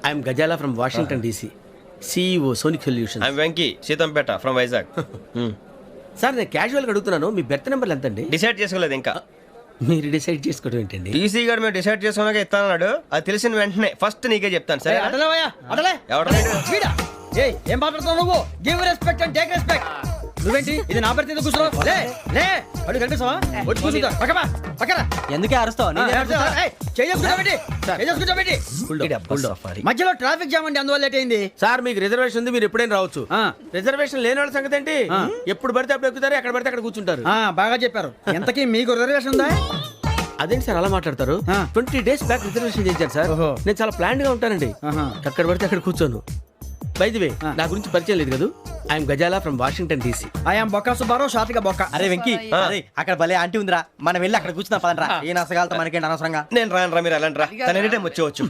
I'm Ghazala from Washington DC, CEO Sonic Solution. I'm Venky Seethampeta from Vizag. Sir నేను క్యాజువల్గా అడుగుతున్నాను, మీ berth నెంబర్లు ఎంత అండి? డిసైడ్ చేసుకోలేదు ఇంకా. మీరు డిసైడ్ చేసుకోవడం ఏంటండి? టీసీ గారు మేము డిసైడ్ చేసుకున్నాక ఇస్తానన్నాడు. అది తెలిసిన వెంటనే ఫస్ట్ నీకే చెప్తాను. సరే ఎవడ ఏం మాట్లాడుతున్నావు నువ్వు? Give respect and take respect. నువ్వేంటి ఇది నా పరిస్థితి కూర్చున్నావు? లే లే అడుగు కనిపిస్తావా? వచ్చి కూర్చుంటా పక్కమా పక్కన. ఎందుకే అరుస్తావు? మధ్యలో ట్రాఫిక్ జామ్ అండి, అందువల్ల లేట్ అయింది. సార్ మీకు రిజర్వేషన్ ఉంది, మీరు ఎప్పుడైనా రావచ్చు. రిజర్వేషన్ లేని వాళ్ళ సంగతి ఏంటి? ఎప్పుడు పడితే అప్పుడు ఎక్కుతారు, ఎక్కడ పడితే అక్కడ కూర్చుంటారు. బాగా చెప్పారు. ఎంతకీ మీకు రిజర్వేషన్ ఉందా? అదేంటి సార్ అలా మాట్లాడతారు? 20 days బ్యాక్ రిజర్వేషన్ చేశారు సార్. నేను చాలా ప్లాన్డ్ గా ఉంటానండి. అక్కడ పడితే అక్కడ కూర్చోను. బై ది వే, నా గురించి పరిచయం లేదు కదా. I'm Ghazala from Washington DC. I'm Bokka Subbarao, షాతిక బొక్క. అరే వెంకీ, అరే అక్కడ భలే ఆంటీ ఉందిరా, మనం వెళ్ళి అక్కడ కూర్చున్నా పదనరా. ఏ నసగాలతో మనకేంటి అనవసరంగా. నేను రాను రా, మీరు ఎలాంటి రా. తన ఎనీ టైం వచ్చేవచ్చు.